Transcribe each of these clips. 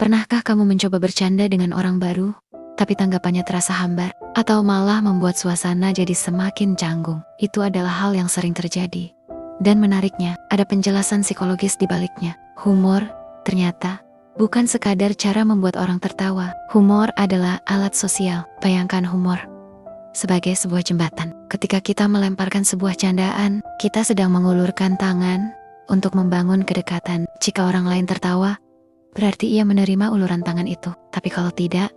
Pernahkah kamu mencoba bercanda dengan orang baru, tapi tanggapannya terasa hambar, atau malah membuat suasana jadi semakin canggung? Itu adalah hal yang sering terjadi. Dan menariknya, ada penjelasan psikologis di baliknya. Humor, ternyata, bukan sekadar cara membuat orang tertawa. Humor adalah alat sosial. Bayangkan humor sebagai sebuah jembatan. Ketika kita melemparkan sebuah candaan, kita sedang mengulurkan tangan untuk membangun kedekatan. Jika orang lain tertawa, berarti ia menerima uluran tangan itu. Tapi kalau tidak,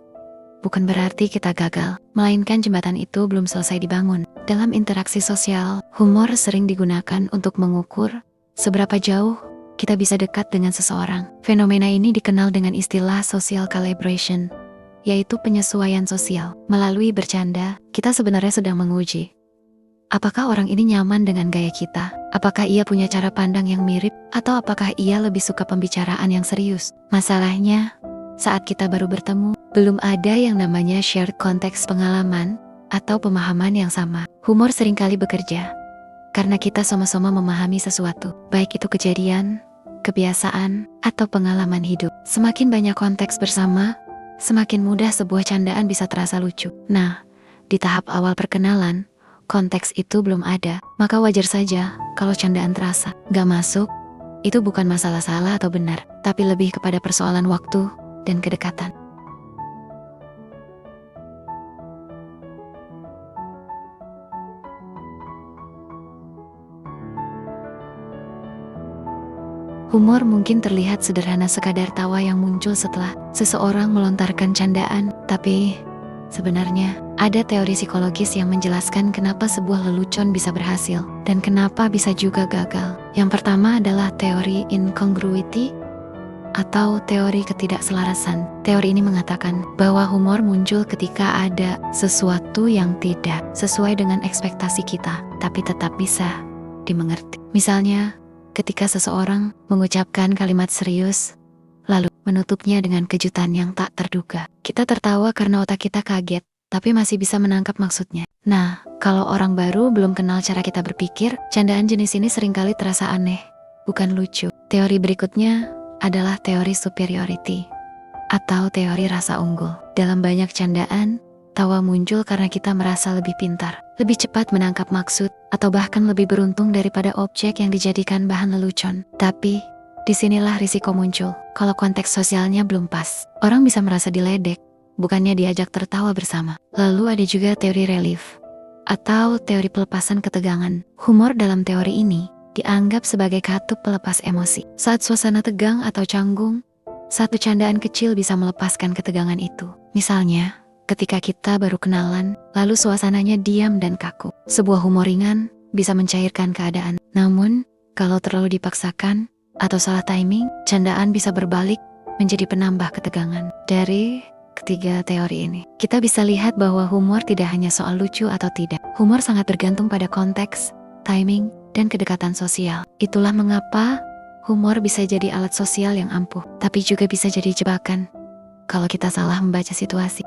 bukan berarti kita gagal, melainkan jembatan itu belum selesai dibangun. Dalam interaksi sosial, humor sering digunakan untuk mengukur seberapa jauh kita bisa dekat dengan seseorang. Fenomena ini dikenal dengan istilah social calibration, yaitu penyesuaian sosial. Melalui bercanda, kita sebenarnya sedang menguji apakah orang ini nyaman dengan gaya kita? Apakah ia punya cara pandang yang mirip? Atau apakah ia lebih suka pembicaraan yang serius? Masalahnya, saat kita baru bertemu, belum ada yang namanya shared konteks pengalaman atau pemahaman yang sama. Humor seringkali bekerja karena kita sama-sama memahami sesuatu, baik itu kejadian, kebiasaan, atau pengalaman hidup. Semakin banyak konteks bersama, semakin mudah sebuah candaan bisa terasa lucu. Nah, di tahap awal perkenalan, konteks itu belum ada, maka wajar saja kalau candaan terasa gak masuk. Itu bukan masalah salah atau benar, tapi lebih kepada persoalan waktu dan kedekatan. Humor mungkin terlihat sederhana, sekadar tawa yang muncul setelah seseorang melontarkan candaan, tapi sebenarnya ada teori psikologis yang menjelaskan kenapa sebuah lelucon bisa berhasil dan kenapa bisa juga gagal. Yang pertama adalah teori incongruity atau teori ketidakselarasan. Teori ini mengatakan bahwa humor muncul ketika ada sesuatu yang tidak sesuai dengan ekspektasi kita, tapi tetap bisa dimengerti. Misalnya, ketika seseorang mengucapkan kalimat serius, lalu menutupnya dengan kejutan yang tak terduga. Kita tertawa karena otak kita kaget, tapi masih bisa menangkap maksudnya. Nah, kalau orang baru belum kenal cara kita berpikir, candaan jenis ini seringkali terasa aneh, bukan lucu. Teori berikutnya adalah teori superiority atau teori rasa unggul. Dalam banyak candaan, tawa muncul karena kita merasa lebih pintar, lebih cepat menangkap maksud, atau bahkan lebih beruntung daripada objek yang dijadikan bahan lelucon. Tapi disinilah risiko muncul. Kalau konteks sosialnya belum pas, orang bisa merasa diledek, bukannya diajak tertawa bersama. Lalu ada juga teori relief atau teori pelepasan ketegangan. Humor dalam teori ini dianggap sebagai katup pelepas emosi. Saat suasana tegang atau canggung, satu candaan kecil bisa melepaskan ketegangan itu. Misalnya, ketika kita baru kenalan, lalu suasananya diam dan kaku. Sebuah humor ringan bisa mencairkan keadaan. Namun, kalau terlalu dipaksakan atau salah timing, candaan bisa berbalik menjadi penambah ketegangan. Dari ketiga teori ini, kita bisa lihat bahwa humor tidak hanya soal lucu atau tidak. Humor sangat bergantung pada konteks, timing, dan kedekatan sosial. Itulah mengapa humor bisa jadi alat sosial yang ampuh, tapi juga bisa jadi jebakan kalau kita salah membaca situasi.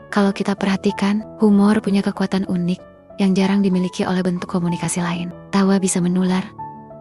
Kalau kita perhatikan, humor punya kekuatan unik yang jarang dimiliki oleh bentuk komunikasi lain. Tawa bisa menular,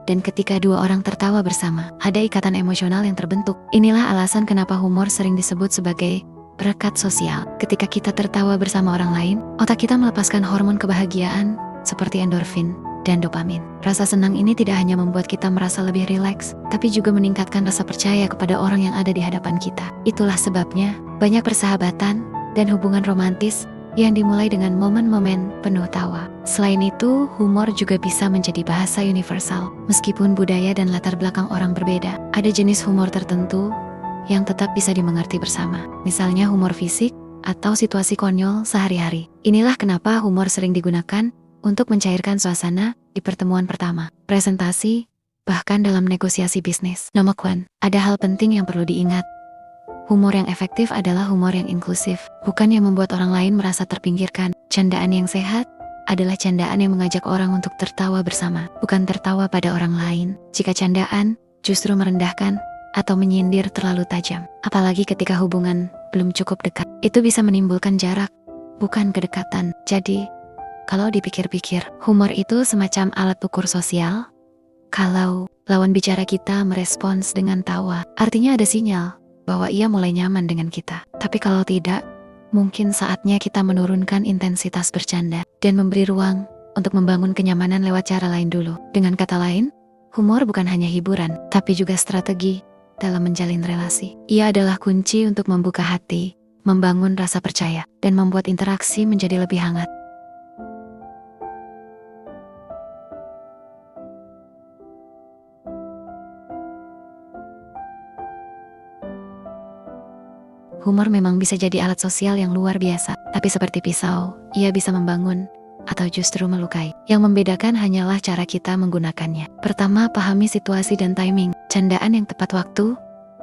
dan ketika dua orang tertawa bersama, ada ikatan emosional yang terbentuk. Inilah alasan kenapa humor sering disebut sebagai perekat sosial. Ketika kita tertawa bersama orang lain, otak kita melepaskan hormon kebahagiaan seperti endorfin dan dopamin. Rasa senang ini tidak hanya membuat kita merasa lebih rileks, tapi juga meningkatkan rasa percaya kepada orang yang ada di hadapan kita. Itulah sebabnya banyak persahabatan dan hubungan romantis yang dimulai dengan momen-momen penuh tawa. Selain itu, humor juga bisa menjadi bahasa universal. Meskipun budaya dan latar belakang orang berbeda, ada jenis humor tertentu yang tetap bisa dimengerti bersama. Misalnya humor fisik atau situasi konyol sehari-hari. Inilah kenapa humor sering digunakan untuk mencairkan suasana di pertemuan pertama, presentasi, bahkan dalam negosiasi bisnis. Nomor 1, ada hal penting yang perlu diingat. Humor yang efektif adalah humor yang inklusif, bukan yang membuat orang lain merasa terpinggirkan. Candaan yang sehat adalah candaan yang mengajak orang untuk tertawa bersama, bukan tertawa pada orang lain. Jika candaan justru merendahkan atau menyindir terlalu tajam, apalagi ketika hubungan belum cukup dekat, itu bisa menimbulkan jarak bukan kedekatan. Jadi, kalau dipikir-pikir, humor itu semacam alat ukur sosial. Kalau lawan bicara kita merespons dengan tawa, artinya ada sinyal bahwa ia mulai nyaman dengan kita. Tapi kalau tidak, mungkin saatnya kita menurunkan intensitas bercanda dan memberi ruang untuk membangun kenyamanan lewat cara lain dulu. Dengan kata lain, humor bukan hanya hiburan, tapi juga strategi dalam menjalin relasi. Ia adalah kunci untuk membuka hati, membangun rasa percaya, dan membuat interaksi menjadi lebih hangat. Humor memang bisa jadi alat sosial yang luar biasa, tapi seperti pisau, ia bisa membangun atau justru melukai. Yang membedakan hanyalah cara kita menggunakannya. Pertama, pahami situasi dan timing. Candaan yang tepat waktu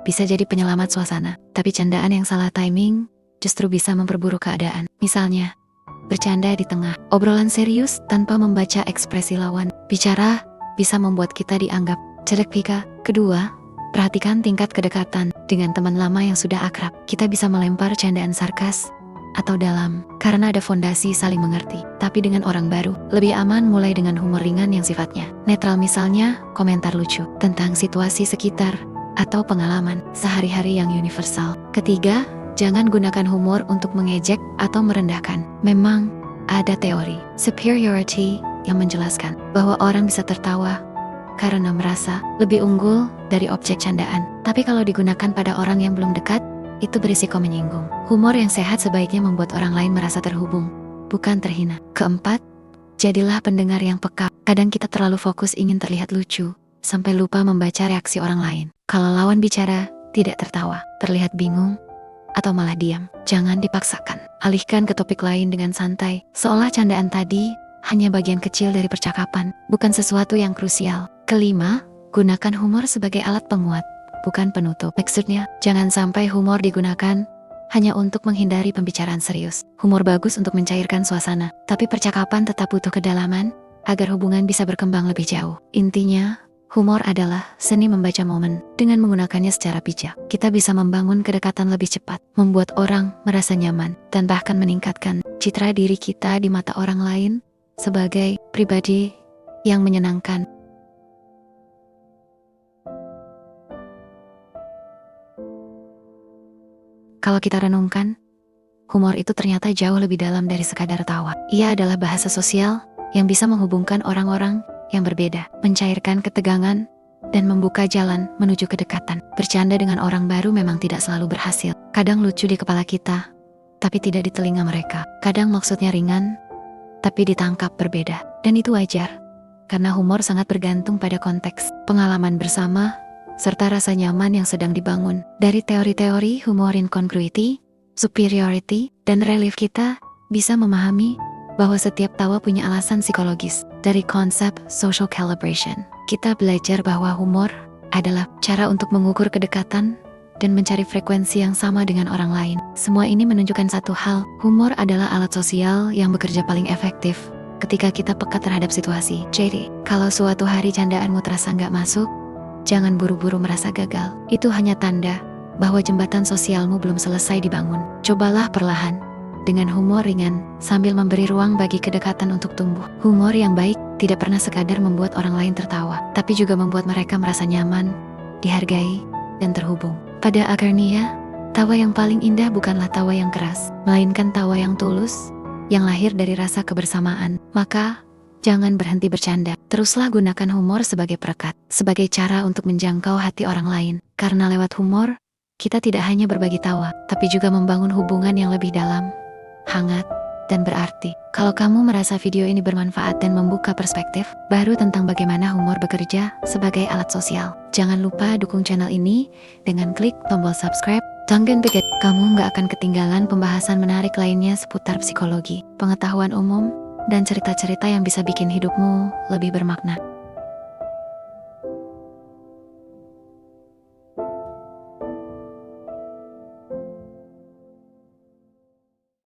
bisa jadi penyelamat suasana, tapi candaan yang salah timing justru bisa memperburuk keadaan. Misalnya, bercanda di tengah obrolan serius tanpa membaca ekspresi lawan bicara bisa membuat kita dianggap jelek pika. Kedua, perhatikan tingkat kedekatan. Dengan teman lama yang sudah akrab, kita bisa melempar candaan sarkas atau dalam, karena ada fondasi saling mengerti. Tapi dengan orang baru, lebih aman mulai dengan humor ringan yang sifatnya netral, misalnya komentar lucu tentang situasi sekitar atau pengalaman sehari-hari yang universal. Ketiga, jangan gunakan humor untuk mengejek atau merendahkan. Memang ada teori superiority yang menjelaskan bahwa orang bisa tertawa karena merasa lebih unggul dari objek candaan. Tapi kalau digunakan pada orang yang belum dekat, itu berisiko menyinggung. Humor yang sehat sebaiknya membuat orang lain merasa terhubung, bukan terhina. Keempat, jadilah pendengar yang peka. Kadang kita terlalu fokus ingin terlihat lucu, sampai lupa membaca reaksi orang lain. Kalau lawan bicara tidak tertawa, terlihat bingung, atau malah diam, jangan dipaksakan. Alihkan ke topik lain dengan santai, seolah candaan tadi hanya bagian kecil dari percakapan, bukan sesuatu yang krusial. Kelima, gunakan humor sebagai alat penguat, bukan penutup. Maksudnya, jangan sampai humor digunakan hanya untuk menghindari pembicaraan serius. Humor bagus untuk mencairkan suasana, tapi percakapan tetap butuh kedalaman agar hubungan bisa berkembang lebih jauh. Intinya, humor adalah seni membaca momen. Dengan menggunakannya secara bijak, kita bisa membangun kedekatan lebih cepat, membuat orang merasa nyaman, dan bahkan meningkatkan citra diri kita di mata orang lain sebagai pribadi yang menyenangkan. Kalau kita renungkan, humor itu ternyata jauh lebih dalam dari sekadar tawa. Ia adalah bahasa sosial yang bisa menghubungkan orang-orang yang berbeda, mencairkan ketegangan, dan membuka jalan menuju kedekatan. Bercanda dengan orang baru memang tidak selalu berhasil. Kadang lucu di kepala kita, tapi tidak di telinga mereka. Kadang maksudnya ringan, tapi ditangkap berbeda. Dan itu wajar, karena humor sangat bergantung pada konteks, pengalaman bersama, serta rasa nyaman yang sedang dibangun. Dari teori-teori humor incongruity, superiority, dan relief, kita bisa memahami bahwa setiap tawa punya alasan psikologis. Dari konsep social calibration, kita belajar bahwa humor adalah cara untuk mengukur kedekatan dan mencari frekuensi yang sama dengan orang lain. Semua ini menunjukkan satu hal, humor adalah alat sosial yang bekerja paling efektif ketika kita peka terhadap situasi. Jadi, kalau suatu hari candaanmu terasa nggak masuk, jangan buru-buru merasa gagal. Itu hanya tanda bahwa jembatan sosialmu belum selesai dibangun. Cobalah perlahan, dengan humor ringan, sambil memberi ruang bagi kedekatan untuk tumbuh. Humor yang baik tidak pernah sekadar membuat orang lain tertawa, tapi juga membuat mereka merasa nyaman, dihargai, dan terhubung. Pada akhirnya, tawa yang paling indah bukanlah tawa yang keras, melainkan tawa yang tulus, yang lahir dari rasa kebersamaan. Maka, jangan berhenti bercanda. Teruslah gunakan humor sebagai perekat, sebagai cara untuk menjangkau hati orang lain. Karena lewat humor, kita tidak hanya berbagi tawa, tapi juga membangun hubungan yang lebih dalam, hangat, dan berarti. Kalau kamu merasa video ini bermanfaat dan membuka perspektif baru tentang bagaimana humor bekerja sebagai alat sosial, jangan lupa dukung channel ini dengan klik tombol subscribe. Jangan pikir kamu nggak akan ketinggalan pembahasan menarik lainnya seputar psikologi, pengetahuan umum, dan cerita-cerita yang bisa bikin hidupmu lebih bermakna.